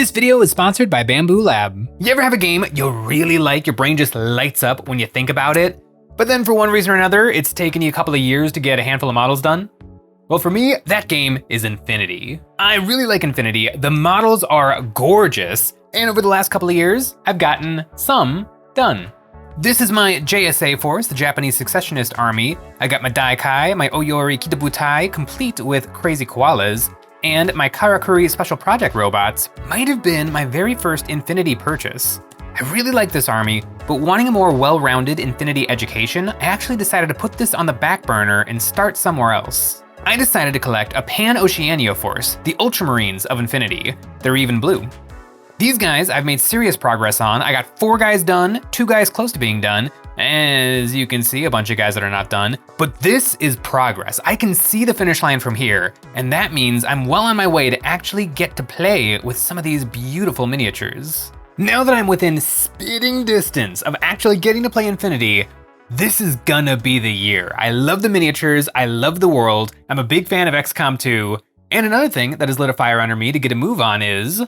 This video is sponsored by Bambu Lab. You ever have a game you really like, your brain just lights up when you think about it, but then for one reason or another, it's taken you a couple of years to get a handful of models done? Well, for me, that game is Infinity. I really like Infinity. The models are gorgeous, and over the last couple of years, I've gotten some done. This is my JSA force, the Japanese Successionist Army. I got my Daikai, my Oyori Kitabutai, complete with crazy koalas, and my Karakuri Special Project robots might have been my very first Infinity purchase. I really like this army, but wanting a more well-rounded Infinity education, I actually decided to put this on the back burner and start somewhere else. I decided to collect a Pan-Oceania force, the Ultramarines of Infinity. They're even blue. These guys I've made serious progress on. I got 4 guys done, 2 guys close to being done, as you can see, a bunch of guys that are not done. But this is progress. I can see the finish line from here, and that means I'm well on my way to actually get to play with some of these beautiful miniatures. Now that I'm within spitting distance of actually getting to play Infinity, this is gonna be the year. I love the miniatures, I love the world, I'm a big fan of XCOM 2, and another thing that has lit a fire under me to get a move on is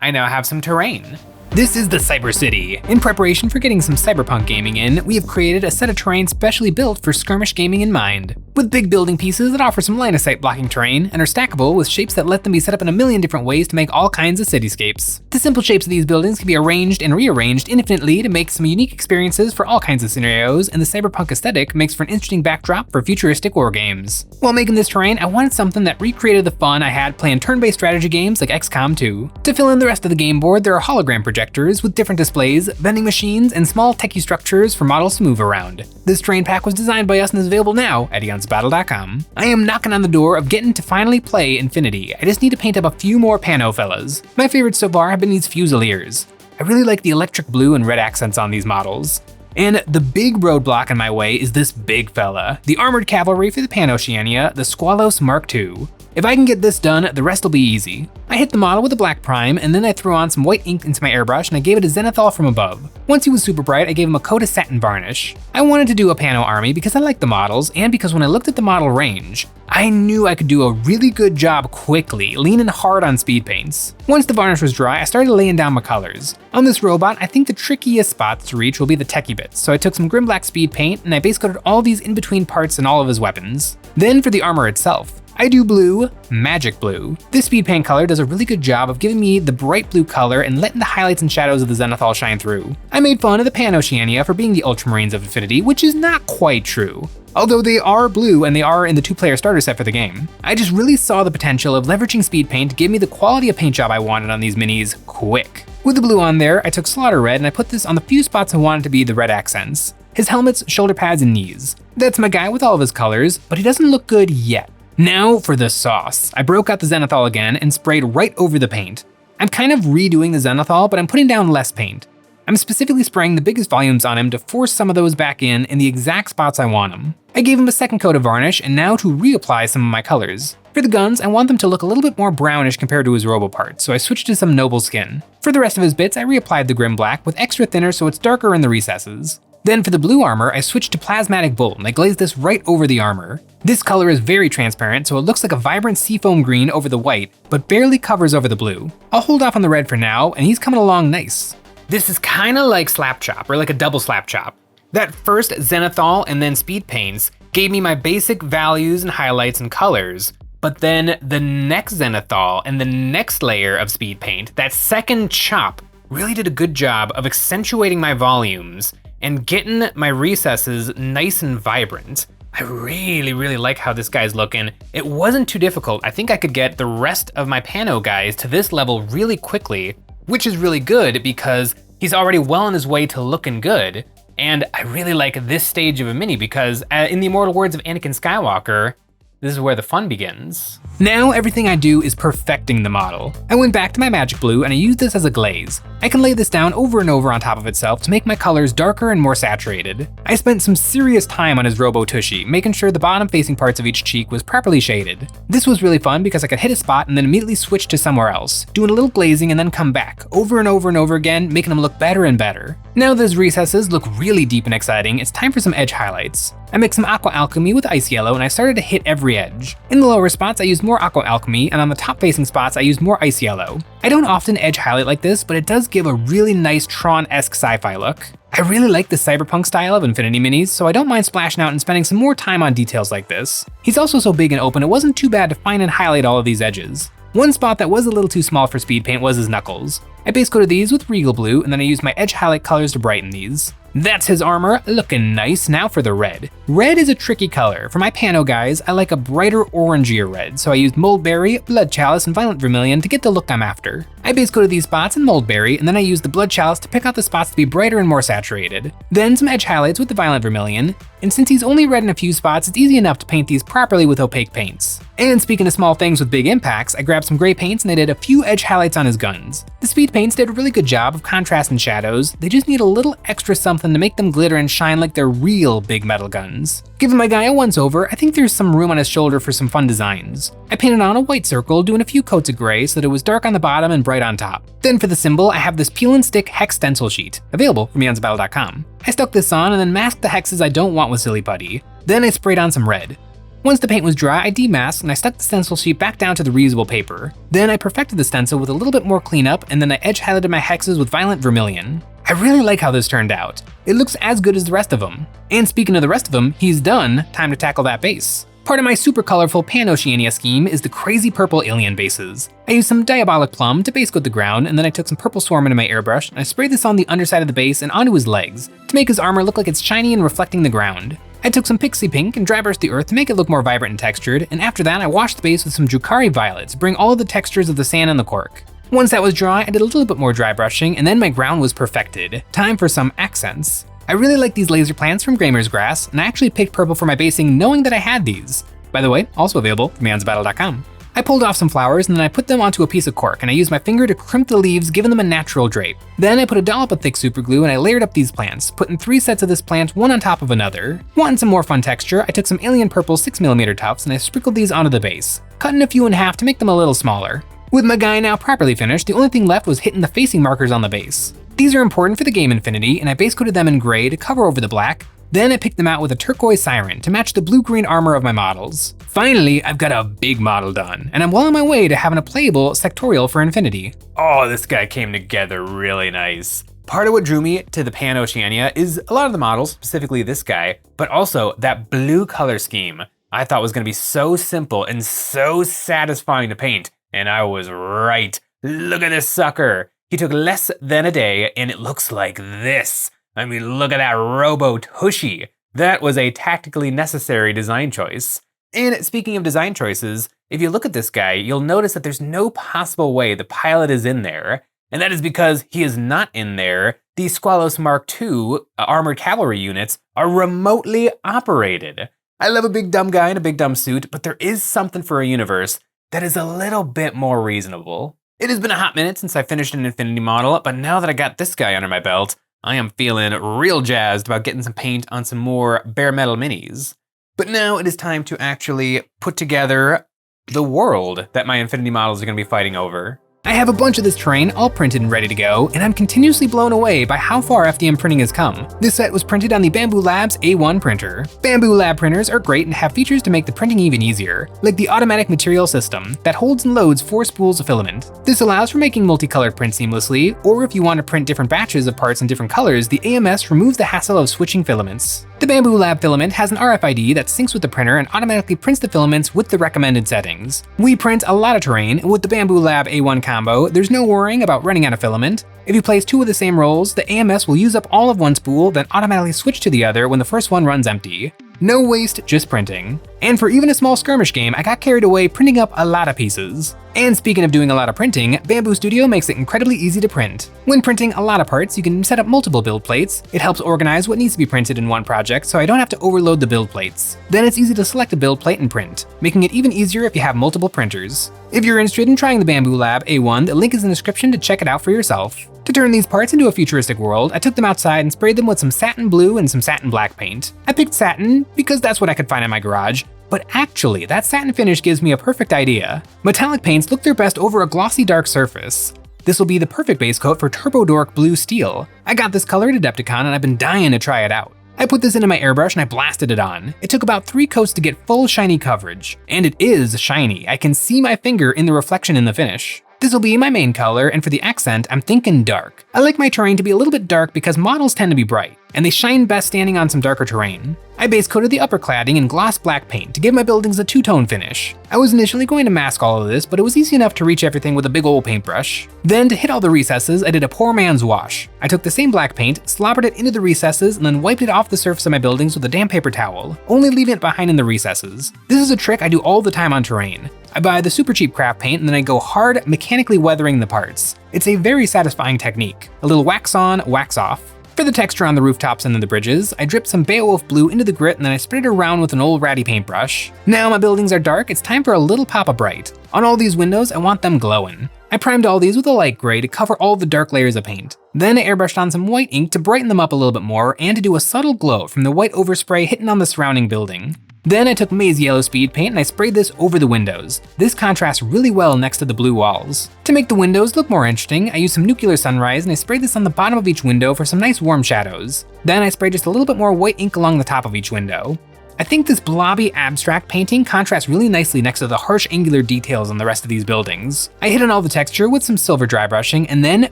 I now have some terrain. This is the Cyber City. In preparation for getting some cyberpunk gaming in, we have created a set of terrain specially built for skirmish gaming in mind. With big building pieces that offer some line of sight blocking terrain and are stackable with shapes that let them be set up in a million different ways to make all kinds of cityscapes. The simple shapes of these buildings can be arranged and rearranged infinitely to make some unique experiences for all kinds of scenarios, and the cyberpunk aesthetic makes for an interesting backdrop for futuristic war games. While making this terrain, I wanted something that recreated the fun I had playing turn-based strategy games like XCOM 2. To fill in the rest of the game board, there are hologram projectors with different displays, vending machines, and small techie structures for models to move around. This terrain pack was designed by us and is available now at EonsOfBattle.com. I am knocking on the door of getting to finally play Infinity. I just need to paint up a few more pano fellas. My favorites so far have been these Fusiliers. I really like the electric blue and red accents on these models. And the big roadblock in my way is this big fella, the armored cavalry for the Pan-Oceania, the Squalos Mark II. If I can get this done, the rest will be easy. I hit the model with a black prime, and then I threw on some white ink into my airbrush and I gave it a zenithal from above. Once he was super bright, I gave him a coat of satin varnish. I wanted to do a Pano army because I like the models, and because when I looked at the model range, I knew I could do a really good job quickly, leaning hard on speed paints. Once the varnish was dry, I started laying down my colors. On this robot, I think the trickiest spots to reach will be the techie bits, so I took some grim black speed paint and I base coated all these in-between parts in all of his weapons. Then for the armor itself, I do blue, magic blue. This speed paint color does a really good job of giving me the bright blue color and letting the highlights and shadows of the zenithal shine through. I made fun of the Pan-Oceania for being the Ultramarines of Infinity, which is not quite true. Although they are blue and they are in the 2-player starter set for the game. I just really saw the potential of leveraging speed paint to give me the quality of paint job I wanted on these minis quick. With the blue on there, I took Slaughter Red and I put this on the few spots I wanted to be the red accents. His helmets, shoulder pads, and knees. That's my guy with all of his colors, but he doesn't look good yet. Now for the sauce. I broke out the zenithal again and sprayed right over the paint. I'm kind of redoing the zenithal, but I'm putting down less paint. I'm specifically spraying the biggest volumes on him to force some of those back in the exact spots I want them. I gave him a second coat of varnish, and now to reapply some of my colors. For the guns, I want them to look a little bit more brownish compared to his robo parts, so I switched to some noble skin. For the rest of his bits, I reapplied the grim black with extra thinner so it's darker in the recesses. Then for the blue armor, I switched to plasmatic bull and I glazed this right over the armor. This color is very transparent, so it looks like a vibrant seafoam green over the white, but barely covers over the blue. I'll hold off on the red for now, and he's coming along nice. This is kinda like Slap Chop, or like a double Slap Chop. That first zenithal and then speed paints gave me my basic values and highlights and colors, but then the next zenithal and the next layer of speed paint, that second chop, really did a good job of accentuating my volumes and getting my recesses nice and vibrant. I really like how this guy's looking. It wasn't too difficult. I think I could get the rest of my Pano guys to this level really quickly, which is really good because he's already well on his way to looking good. And I really like this stage of a mini because in the immortal words of Anakin Skywalker, this is where the fun begins. Now everything I do is perfecting the model. I went back to my magic blue and I used this as a glaze. I can lay this down over and over on top of itself to make my colors darker and more saturated. I spent some serious time on his Robo Tushy, making sure the bottom facing parts of each cheek was properly shaded. This was really fun because I could hit a spot and then immediately switch to somewhere else, doing a little glazing and then come back, over and over and over again, making them look better and better. Now that his recesses look really deep and exciting, it's time for some edge highlights. I mixed some Aqua Alchemy with Ice Yellow and I started to hit every edge. In the lower spots I used more Aqua Alchemy, and on the top facing spots I used more Ice Yellow. I don't often edge highlight like this, but it does give a really nice Tron-esque sci-fi look. I really like the cyberpunk style of Infinity Minis, so I don't mind splashing out and spending some more time on details like this. He's also so big and open, it wasn't too bad to find and highlight all of these edges. One spot that was a little too small for speed paint was his knuckles. I base coated these with Regal Blue, and then I used my edge highlight colors to brighten these. That's his armor, looking nice. Now for the red. Red is a tricky color. For my Pano guys, I like a brighter orangier red, so I used Moldberry, Blood Chalice, and Violent Vermilion to get the look I'm after. I base coated these spots in Moldberry, and then I used the Blood Chalice to pick out the spots to be brighter and more saturated. Then some edge highlights with the Violent Vermilion, and since he's only red in a few spots, it's easy enough to paint these properly with opaque paints. And speaking of small things with big impacts, I grabbed some gray paints and I did a few edge highlights on his guns. The speed paints did a really good job of contrast and shadows. They just need a little extra something to make them glitter and shine like they're real big metal guns. Giving my guy a once over, I think there's some room on his shoulder for some fun designs. I painted on a white circle, doing a few coats of gray so that it was dark on the bottom and bright on top. Then for the symbol, I have this peel and stick hex stencil sheet, available from EonsOfBattle.com. I stuck this on and then masked the hexes I don't want with Silly Putty. Then I sprayed on some red. Once the paint was dry, I demasked and I stuck the stencil sheet back down to the reusable paper. Then I perfected the stencil with a little bit more cleanup, and then I edge highlighted my hexes with Violent Vermilion. I really like how this turned out. It looks as good as the rest of them. And speaking of the rest of them, he's done. Time to tackle that base. Part of my super colorful Pan-Oceania scheme is the crazy purple alien bases. I used some Diabolic Plum to base coat the ground, and then I took some purple swarm into my airbrush, and I sprayed this on the underside of the base and onto his legs, to make his armor look like it's shiny and reflecting the ground. I took some Pixie Pink and dry brushed the earth to make it look more vibrant and textured, and after that I washed the base with some Drukhari Violet to bring all of the textures of the sand and the cork. Once that was dry, I did a little bit more dry brushing, and then my ground was perfected. Time for some accents. I really like these laser plants from Gramer's Grass, and I actually picked purple for my basing knowing that I had these. By the way, also available from EonsOfBattle.com. I pulled off some flowers and then I put them onto a piece of cork, and I used my finger to crimp the leaves, giving them a natural drape. Then I put a dollop of thick super glue and I layered up these plants, putting 3 sets of this plant one on top of another. Wanting some more fun texture, I took some alien purple 6mm tufts and I sprinkled these onto the base, cutting a few in half to make them a little smaller. With my guy now properly finished, the only thing left was hitting the facing markers on the base. These are important for the game Infinity, and I base coated them in gray to cover over the black. Then I picked them out with a turquoise siren to match the blue-green armor of my models. Finally, I've got a big model done, and I'm well on my way to having a playable sectorial for Infinity. Oh, this guy came together really nice. Part of what drew me to the Pan-Oceania is a lot of the models, specifically this guy, but also that blue color scheme I thought was gonna be so simple and so satisfying to paint, and I was right. Look at this sucker. He took less than a day, and it looks like this. I mean, look at that Robo Tushy. That was a tactically necessary design choice. And speaking of design choices, if you look at this guy, you'll notice that there's no possible way the pilot is in there. And that is because he is not in there. The Squalos Mark II armored cavalry units are remotely operated. I love a big dumb guy in a big dumb suit, but there is something for a universe that is a little bit more reasonable. It has been a hot minute since I finished an Infinity model, but now that I got this guy under my belt, I am feeling real jazzed about getting some paint on some more bare metal minis. But now it is time to actually put together the world that my Infinity models are going to be fighting over. I have a bunch of this terrain all printed and ready to go, and I'm continuously blown away by how far FDM printing has come. This set was printed on the Bambu Labs A1 printer. Bambu Lab printers are great and have features to make the printing even easier, like the automatic material system that holds and loads 4 spools of filament. This allows for making multicolored prints seamlessly, or if you want to print different batches of parts in different colors, the AMS removes the hassle of switching filaments. The Bambu Lab filament has an RFID that syncs with the printer and automatically prints the filaments with the recommended settings. We print a lot of terrain, and with the Bambu Lab A1 combo, there's no worrying about running out of filament. If you place 2 of the same rolls, the AMS will use up all of one spool, then automatically switch to the other when the first one runs empty. No waste, just printing. And for even a small skirmish game, I got carried away printing up a lot of pieces. And speaking of doing a lot of printing, Bambu Studio makes it incredibly easy to print. When printing a lot of parts, you can set up multiple build plates. It helps organize what needs to be printed in one project, so I don't have to overload the build plates. Then it's easy to select a build plate and print, making it even easier if you have multiple printers. If you're interested in trying the Bambu Lab A1, the link is in the description to check it out for yourself. To turn these parts into a futuristic world, I took them outside and sprayed them with some satin blue and some satin black paint. I picked satin because that's what I could find in my garage, but actually, that satin finish gives me a perfect idea. Metallic paints look their best over a glossy dark surface. This will be the perfect base coat for Turbo Dork Blue Steel. I got this color at Adepticon and I've been dying to try it out. I put this into my airbrush and I blasted it on. It took about 3 coats to get full shiny coverage. And it is shiny. I can see my finger in the reflection in the finish. This will be my main color, and for the accent, I'm thinking dark. I like my terrain to be a little bit dark because models tend to be bright, and they shine best standing on some darker terrain. I base coated the upper cladding in gloss black paint to give my buildings a 2-tone finish. I was initially going to mask all of this, but it was easy enough to reach everything with a big old paintbrush. Then to hit all the recesses, I did a poor man's wash. I took the same black paint, slobbered it into the recesses, and then wiped it off the surface of my buildings with a damp paper towel, only leaving it behind in the recesses. This is a trick I do all the time on terrain. I buy the super cheap craft paint and then I go hard mechanically weathering the parts. It's a very satisfying technique. A little wax on, wax off. For the texture on the rooftops and the bridges, I dripped some Beowulf blue into the grit and then I spread it around with an old ratty paintbrush. Now my buildings are dark, it's time for a little pop of bright. On all these windows, I want them glowing. I primed all these with a light gray to cover all the dark layers of paint. Then I airbrushed on some white ink to brighten them up a little bit more and to do a subtle glow from the white overspray hitting on the surrounding building. Then I took maize yellow speed paint and I sprayed this over the windows. This contrasts really well next to the blue walls. To make the windows look more interesting, I used some nuclear sunrise and I sprayed this on the bottom of each window for some nice warm shadows. Then I sprayed just a little bit more white ink along the top of each window. I think this blobby abstract painting contrasts really nicely next to the harsh angular details on the rest of these buildings. I hit on all the texture with some silver dry brushing and then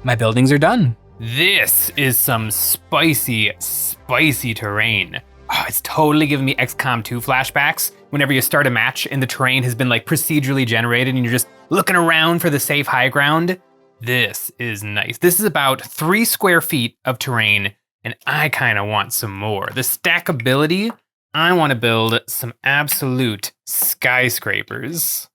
my buildings are done. This is some spicy terrain. Oh, it's totally giving me XCOM 2 flashbacks. Whenever you start a match and the terrain has been like procedurally generated and you're just looking around for the safe high ground. This is nice. This is about 3 square feet of terrain and I kind of want some more. The stackability, I want to build some absolute skyscrapers.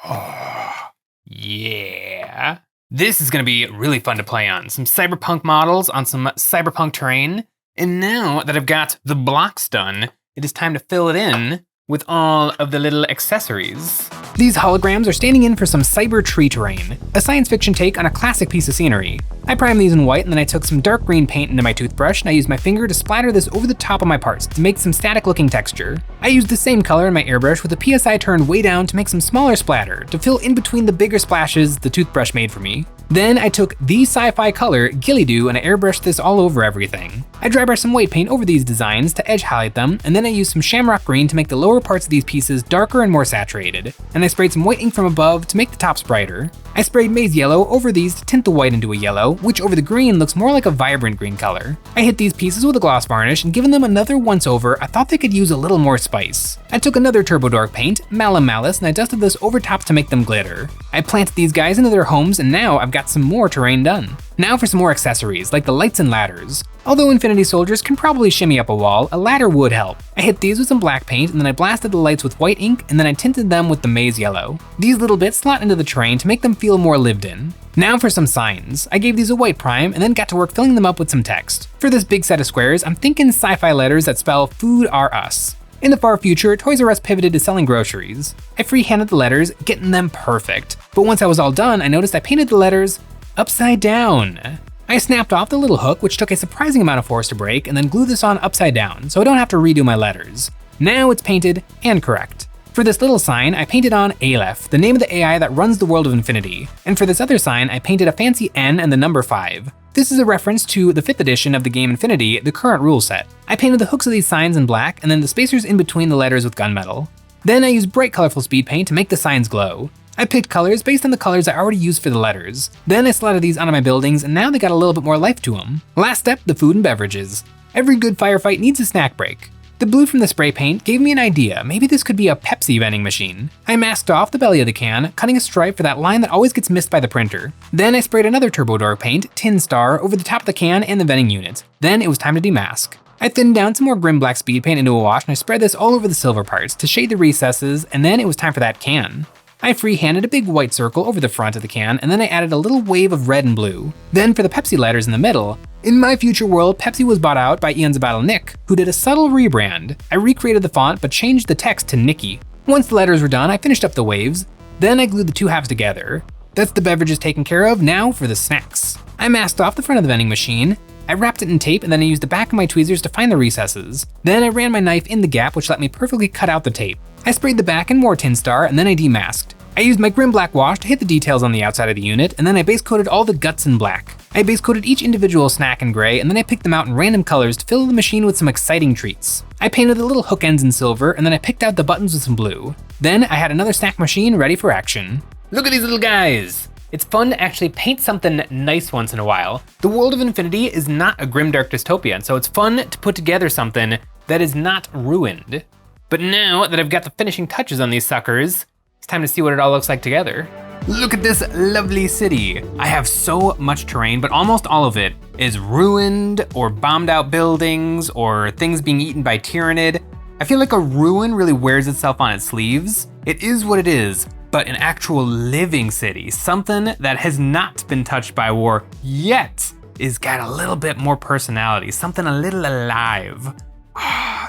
Oh, yeah. This is going to be really fun to play on. Some cyberpunk models on some cyberpunk terrain. And now that I've got the blocks done, it is time to fill it in with all of the little accessories. These holograms are standing in for some cyber tree terrain, a science fiction take on a classic piece of scenery. I primed these in white and then I took some dark green paint into my toothbrush and I used my finger to splatter this over the top of my parts to make some static looking texture. I used the same color in my airbrush with the PSI turned way down to make some smaller splatter to fill in between the bigger splashes the toothbrush made for me. Then I took the sci-fi color Ghillie-Doo and I airbrushed this all over everything. I dry brushed some white paint over these designs to edge highlight them, and then I used some shamrock green to make the lower parts of these pieces darker and more saturated. And I sprayed some white ink from above to make the tops brighter. I sprayed maize yellow over these to tint the white into a yellow, which over the green looks more like a vibrant green color. I hit these pieces with a gloss varnish and given them another once over, I thought they could use a little more spice. I took another turbo dark paint, Malum Malice, and I dusted this over top to make them glitter. I planted these guys into their homes and now I've got some more terrain done. Now for some more accessories, like the lights and ladders. Although Infinity Soldiers can probably shimmy up a wall, a ladder would help. I hit these with some black paint and then I blasted the lights with white ink and then I tinted them with the maize yellow. These little bits slot into the terrain to make them feel more lived in. Now for some signs. I gave these a white prime and then got to work filling them up with some text. For this big set of squares, I'm thinking sci-fi letters that spell food are us. In the far future, Toys R Us pivoted to selling groceries. I freehanded the letters, getting them perfect. But once I was all done, I noticed I painted the letters upside down. I snapped off the little hook, which took a surprising amount of force to break, and then glued this on upside down, so I don't have to redo my letters. Now it's painted and correct. For this little sign, I painted on Aleph, the name of the AI that runs the world of infinity. And for this other sign, I painted a fancy N and the number 5. This is a reference to the 5th edition of the game Infinity, the current rule set. I painted the hooks of these signs in black and then the spacers in between the letters with gunmetal. Then I used bright colorful speed paint to make the signs glow. I picked colors based on the colors I already used for the letters. Then I slotted these onto my buildings and now they got a little bit more life to them. Last step, the food and beverages. Every good firefight needs a snack break. The blue from the spray paint gave me an idea. Maybe this could be a Pepsi vending machine. I masked off the belly of the can, cutting a stripe for that line that always gets missed by the printer. Then I sprayed another turbo door paint, Tin Star, over the top of the can and the vending unit. Then it was time to demask. I thinned down some more grim black speed paint into a wash and I spread this all over the silver parts to shade the recesses, and then it was time for that can. I freehanded a big white circle over the front of the can and then I added a little wave of red and blue. Then for the Pepsi letters in the middle, in my future world, Pepsi was bought out by EonsOfBattle Nick, who did a subtle rebrand. I recreated the font but changed the text to Nikki. Once the letters were done, I finished up the waves. Then I glued the two halves together. That's the beverages taken care of, now for the snacks. I masked off the front of the vending machine. I wrapped it in tape and then I used the back of my tweezers to find the recesses. Then I ran my knife in the gap, which let me perfectly cut out the tape. I sprayed the back in more Tin Star and then I demasked. I used my grim black wash to hit the details on the outside of the unit, and then I base coated all the guts in black. I base coated each individual snack in gray, and then I picked them out in random colors to fill the machine with some exciting treats. I painted the little hook ends in silver, and then I picked out the buttons with some blue. Then I had another snack machine ready for action. Look at these little guys! It's fun to actually paint something nice once in a while. The world of Infinity is not a grimdark dystopia, and so it's fun to put together something that is not ruined. But now that I've got the finishing touches on these suckers, it's time to see what it all looks like together. Look at this lovely city. I have so much terrain, but almost all of it is ruined or bombed out buildings or things being eaten by Tyrannid. I feel like a ruin really wears itself on its sleeves. It is what it is, but an actual living city, something that has not been touched by war yet, is got a little bit more personality, something a little alive.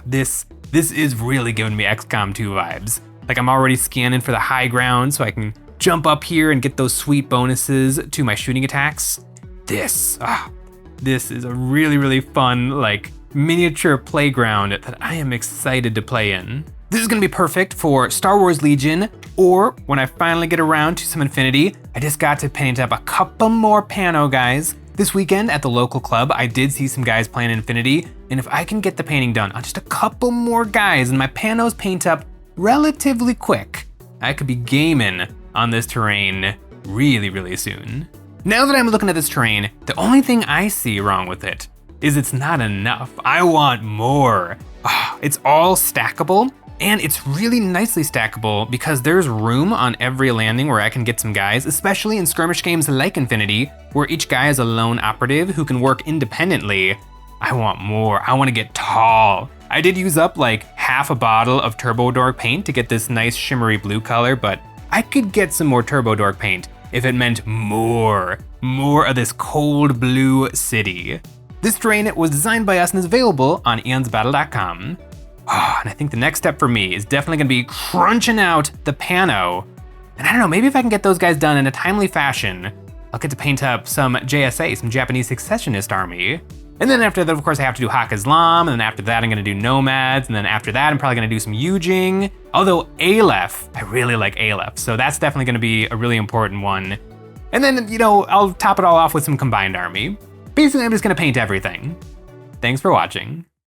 This is really giving me XCOM 2 vibes. Like I'm already scanning for the high ground so I can jump up here and get those sweet bonuses to my shooting attacks. This is a really, really fun, like, miniature playground that I am excited to play in. This is gonna be perfect for Star Wars Legion, or when I finally get around to some Infinity. I just got to paint up a couple more pano guys. This weekend at the local club, I did see some guys playing Infinity, and if I can get the painting done on just a couple more guys and my panos paint up relatively quick, I could be gaming on this terrain really, really soon. Now that I'm looking at this terrain, the only thing I see wrong with it is it's not enough. I want more. It's all stackable, and it's really nicely stackable because there's room on every landing where I can get some guys, especially in skirmish games like Infinity, where each guy is a lone operative who can work independently. I want more. I want to get tall. I did use up like half a bottle of Turbo Dork paint to get this nice shimmery blue color, but I could get some more Turbo Dork paint if it meant more of this cold blue city. This terrain was designed by us and is available on EonsOfBattle.com. And I think the next step for me is definitely gonna be crunching out the pano. And I don't know, maybe if I can get those guys done in a timely fashion, I'll get to paint up some JSA, some Japanese Successionist Army. And then after that, of course, I have to do Hak Islam, and then after that, I'm gonna do Nomads, and then after that, I'm probably gonna do some Yujing. Although Aleph, I really like Aleph, so that's definitely gonna be a really important one. And then, you know, I'll top it all off with some Combined Army. Basically, I'm just gonna paint everything. Thanks for watching.